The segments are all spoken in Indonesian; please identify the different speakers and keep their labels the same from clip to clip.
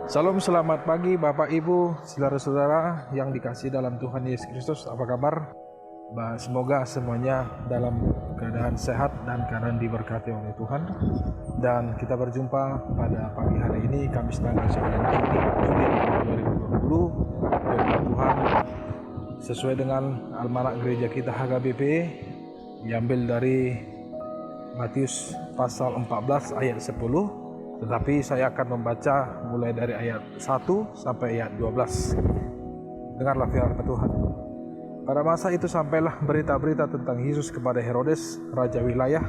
Speaker 1: Salam, selamat pagi Bapak Ibu, saudara-saudara yang dikasihi dalam Tuhan Yesus Kristus. Apa kabar? Semoga semuanya dalam keadaan sehat dan keadaan diberkati oleh Tuhan. Dan kita berjumpa pada pagi hari ini, Kamis tanggal 9 Juli 2020. Firman Tuhan sesuai dengan almanak gereja kita HKBP, diambil dari Matius pasal 14 ayat 10. Tetapi saya akan membaca mulai dari ayat 1 sampai ayat 12. Dengarlah firman Tuhan. Pada masa itu sampailah berita-berita tentang Yesus kepada Herodes, raja wilayah.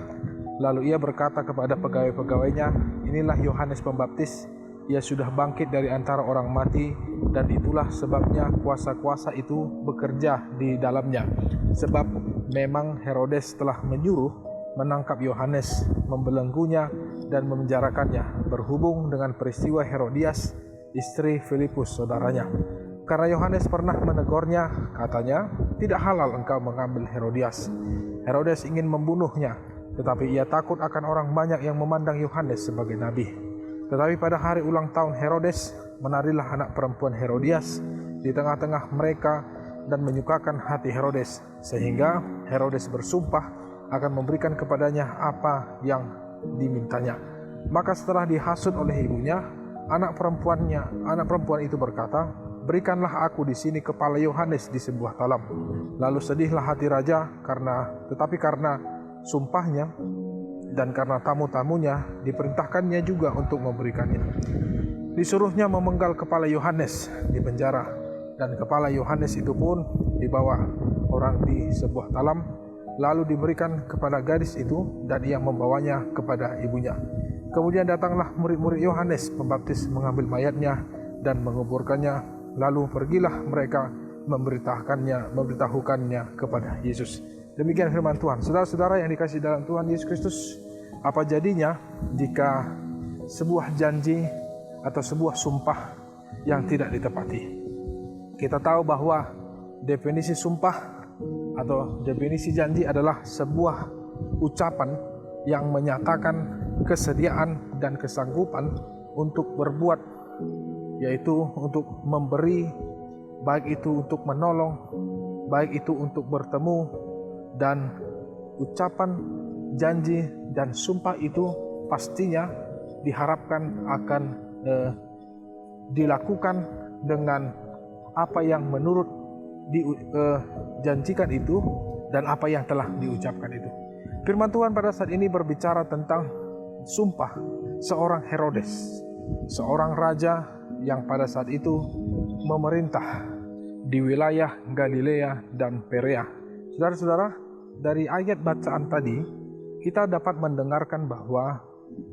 Speaker 1: Lalu ia berkata kepada pegawai-pegawainya, "Inilah Yohanes Pembaptis. Ia sudah bangkit dari antara orang mati, dan itulah sebabnya kuasa-kuasa itu bekerja di dalamnya. Sebab memang Herodes telah menyuruh menangkap Yohanes, membelenggunya dan memenjarakannya, berhubung dengan peristiwa Herodias, istri Filipus saudaranya. Karena Yohanes pernah menegurnya, katanya, 'Tidak halal engkau mengambil Herodias.' Herodes ingin membunuhnya, tetapi ia takut akan orang banyak yang memandang Yohanes sebagai nabi. Tetapi pada hari ulang tahun Herodes, menarilah anak perempuan Herodias di tengah-tengah mereka dan menyukakan hati Herodes, sehingga Herodes bersumpah akan memberikan kepadanya apa yang dimintanya. Maka setelah dihasut oleh ibunya, anak perempuan itu berkata, 'Berikanlah aku di sini kepala Yohanes di sebuah talam.' Lalu sedihlah hati raja tetapi karena sumpahnya dan karena tamu-tamunya, diperintahkannya juga untuk memberikannya. Disuruhnya memenggal kepala Yohanes di penjara, dan kepala Yohanes itu pun dibawa orang di sebuah talam, lalu diberikan kepada gadis itu, dan ia membawanya kepada ibunya. Kemudian datanglah murid-murid Yohanes Pembaptis mengambil mayatnya dan menguburkannya. Lalu pergilah mereka memberitahukannya kepada Yesus." Demikian firman Tuhan. Saudara-saudara yang dikasihi dalam Tuhan Yesus Kristus, apa jadinya jika sebuah janji atau sebuah sumpah yang tidak ditepati? Kita tahu bahwa definisi sumpah atau definisi janji adalah sebuah ucapan yang menyatakan kesediaan dan kesanggupan untuk berbuat, yaitu untuk memberi, baik itu untuk menolong, baik itu untuk bertemu, dan ucapan janji dan sumpah itu pastinya diharapkan akan dilakukan dengan apa yang menurut dijanjikan itu dan apa yang telah diucapkan itu. Firman Tuhan pada saat ini berbicara tentang sumpah seorang Herodes, seorang raja yang pada saat itu memerintah di wilayah Galilea dan Perea. Saudara-saudara, dari ayat bacaan tadi kita dapat mendengarkan bahwa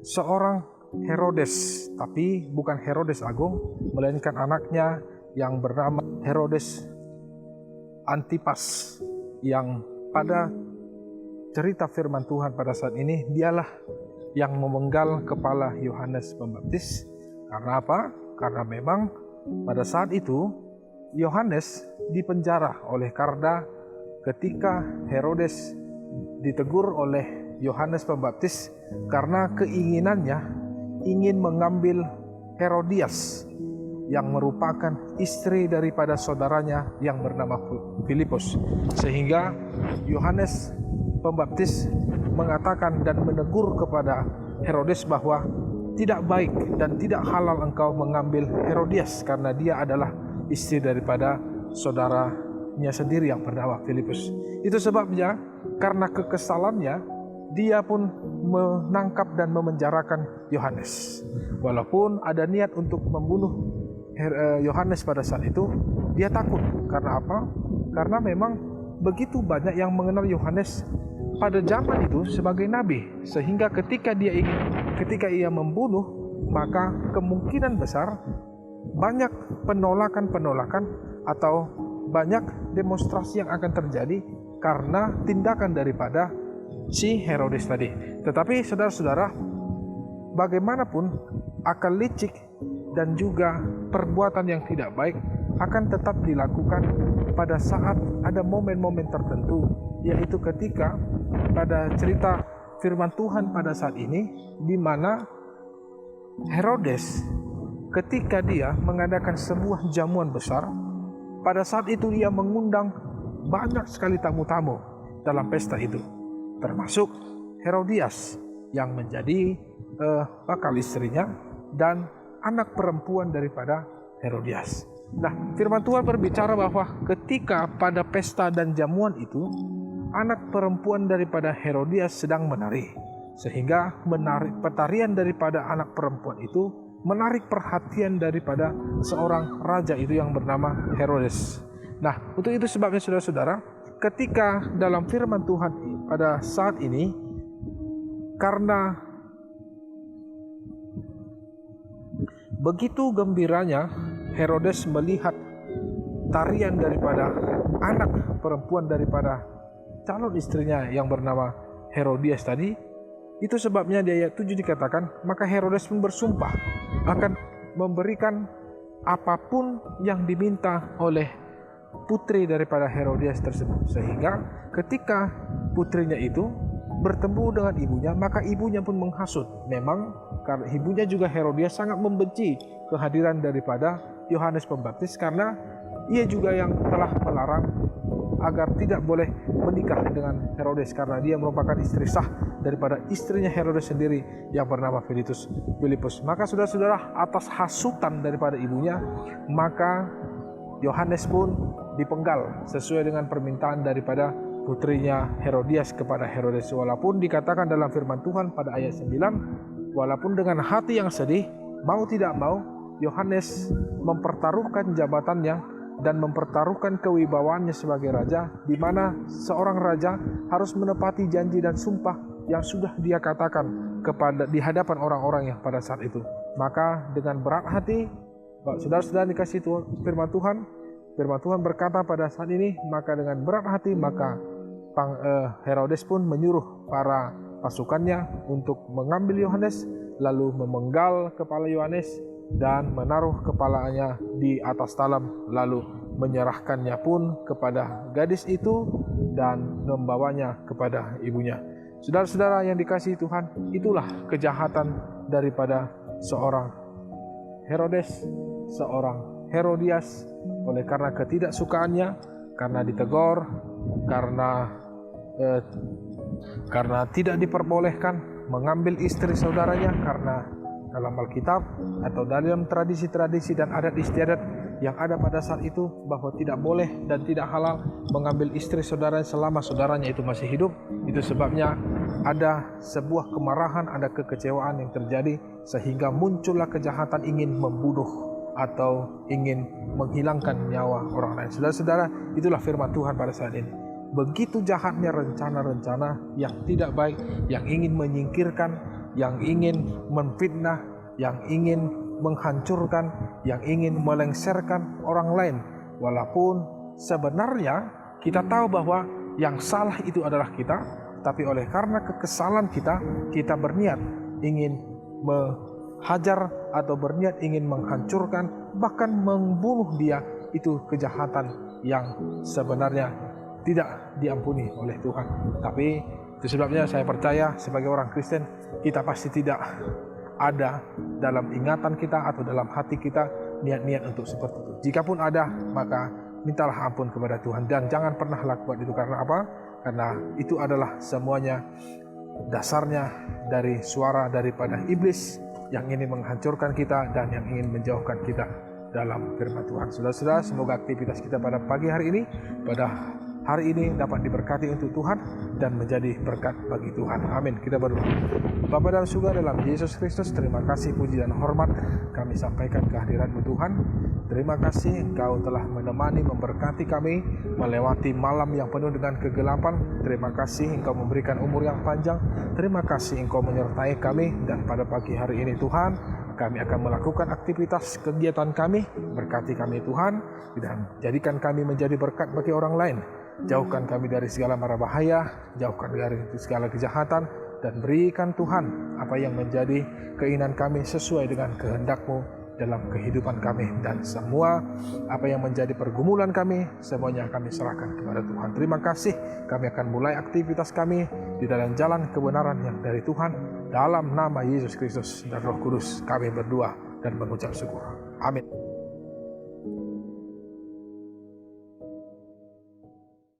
Speaker 1: seorang Herodes, tapi bukan Herodes Agung, melainkan anaknya yang bernama Herodes Antipas, yang pada cerita firman Tuhan pada saat ini dialah yang memenggal kepala Yohanes Pembaptis. Karena apa? Karena memang pada saat itu Yohanes dipenjara karena ketika Herodes ditegur oleh Yohanes Pembaptis karena keinginannya ingin mengambil Herodias yang merupakan istri daripada saudaranya yang bernama Filipus. Sehingga Yohanes Pembaptis mengatakan dan menegur kepada Herodes bahwa tidak baik dan tidak halal engkau mengambil Herodias karena dia adalah istri daripada saudaranya sendiri yang bernama Filipus. Itu sebabnya karena kekesalannya dia pun menangkap dan memenjarakan Yohanes. Walaupun ada niat untuk membunuh Yohanes pada saat itu, dia takut. Karena apa? Karena memang begitu banyak yang mengenal Yohanes pada zaman itu sebagai nabi, sehingga ketika ia membunuh, maka kemungkinan besar banyak penolakan atau banyak demonstrasi yang akan terjadi karena tindakan daripada si Herodes tadi. Tetapi saudara-saudara, bagaimanapun akal licik dan juga perbuatan yang tidak baik akan tetap dilakukan pada saat ada momen-momen tertentu, yaitu ketika pada cerita firman Tuhan pada saat ini, di mana Herodes ketika dia mengadakan sebuah jamuan besar. Pada saat itu dia mengundang banyak sekali tamu-tamu dalam pesta itu, termasuk Herodias yang menjadi bakal istrinya dan anak perempuan daripada Herodias. Nah, firman Tuhan berbicara bahwa ketika pada pesta dan jamuan itu, anak perempuan daripada Herodias sedang menari, sehingga petarian daripada anak perempuan itu menarik perhatian daripada seorang raja itu yang bernama Herodes. Nah, untuk itu sebabnya saudara-saudara, ketika dalam firman Tuhan pada saat ini, karena begitu gembiranya Herodes melihat tarian daripada anak perempuan daripada calon istrinya yang bernama Herodias tadi, itu sebabnya di ayat 7 dikatakan, maka Herodes pun bersumpah akan memberikan apapun yang diminta oleh putri daripada Herodias tersebut. Sehingga ketika putrinya itu bertemu dengan ibunya, maka ibunya pun menghasut. Memang karena ibunya juga Herodias sangat membenci kehadiran daripada Yohanes Pembaptis, karena ia juga yang telah melarang agar tidak boleh menikah dengan Herodes, karena dia merupakan istri sah daripada istrinya Herodes sendiri yang bernama Filipus. Maka saudara-saudara, atas hasutan daripada ibunya, maka Yohanes pun dipenggal sesuai dengan permintaan daripada putrinya Herodias kepada Herodes. Walaupun dikatakan dalam firman Tuhan pada ayat 9, walaupun dengan hati yang sedih, mau tidak mau Yohanes mempertaruhkan jabatannya dan mempertaruhkan kewibawaannya sebagai raja, di mana seorang raja harus menepati janji dan sumpah yang sudah dia katakan di hadapan orang-orang yang pada saat itu. Maka dengan berat hati, saudara-saudara dikasih firman Tuhan berkata pada saat ini, maka dengan berat hati maka Herodes pun menyuruh para pasukannya untuk mengambil Yohanes, lalu memenggal kepala Yohanes dan menaruh kepalanya di atas talam, lalu menyerahkannya pun kepada gadis itu dan membawanya kepada ibunya. Saudara-saudara yang dikasihi Tuhan, itulah kejahatan daripada seorang Herodes, seorang Herodias, oleh karena ketidaksukaannya, karena ditegur, karena tidak diperbolehkan mengambil istri saudaranya, karena dalam Alkitab atau dalam tradisi-tradisi dan adat istiadat yang ada pada saat itu bahwa tidak boleh dan tidak halal mengambil istri saudara selama saudaranya itu masih hidup. Itu sebabnya ada sebuah kemarahan, ada kekecewaan yang terjadi, sehingga muncullah kejahatan ingin membunuh atau ingin menghilangkan nyawa orang lain. Saudara-saudara, itulah firman Tuhan pada saat ini. Begitu jahatnya rencana-rencana yang tidak baik, yang ingin menyingkirkan, yang ingin memfitnah, yang ingin menghancurkan, yang ingin melengsarkan orang lain. Walaupun sebenarnya kita tahu bahwa yang salah itu adalah kita, tapi oleh karena kekesalan kita berniat ingin menghajar atau berniat ingin menghancurkan, bahkan membunuh dia. Itu kejahatan yang sebenarnya tidak diampuni oleh Tuhan. Tapi itu sebabnya saya percaya sebagai orang Kristen, kita pasti tidak ada dalam ingatan kita atau dalam hati kita niat-niat untuk seperti itu. Jikapun ada, maka mintalah ampun kepada Tuhan dan jangan pernah lakukan itu. Karena apa? Karena itu adalah semuanya dasarnya dari suara daripada iblis yang ingin menghancurkan kita dan yang ingin menjauhkan kita dalam firman Tuhan. Saudara-saudara, semoga aktivitas kita pada pagi hari ini, pada hari ini dapat diberkati untuk Tuhan dan menjadi berkat bagi Tuhan. Amin. Kita berdoa. Bapa dalam surga, dalam Yesus Kristus, terima kasih, puji dan hormat kami sampaikan kehadiran-Mu Tuhan. Terima kasih Engkau telah menemani, memberkati kami melewati malam yang penuh dengan kegelapan. Terima kasih Engkau memberikan umur yang panjang. Terima kasih Engkau menyertai kami, dan pada pagi hari ini Tuhan, kami akan melakukan aktivitas kegiatan kami. Berkati kami Tuhan, dan jadikan kami menjadi berkat bagi orang lain. Jauhkan kami dari segala mara bahaya, jauhkan dari segala kejahatan, dan berikan Tuhan apa yang menjadi keinginan kami sesuai dengan kehendak-Mu dalam kehidupan kami. Dan semua apa yang menjadi pergumulan kami, semuanya kami serahkan kepada Tuhan. Terima kasih, kami akan mulai aktivitas kami di dalam jalan kebenaran yang dari Tuhan. Dalam nama Yesus Kristus dan Roh Kudus kami berdoa dan mengucap syukur. Amin.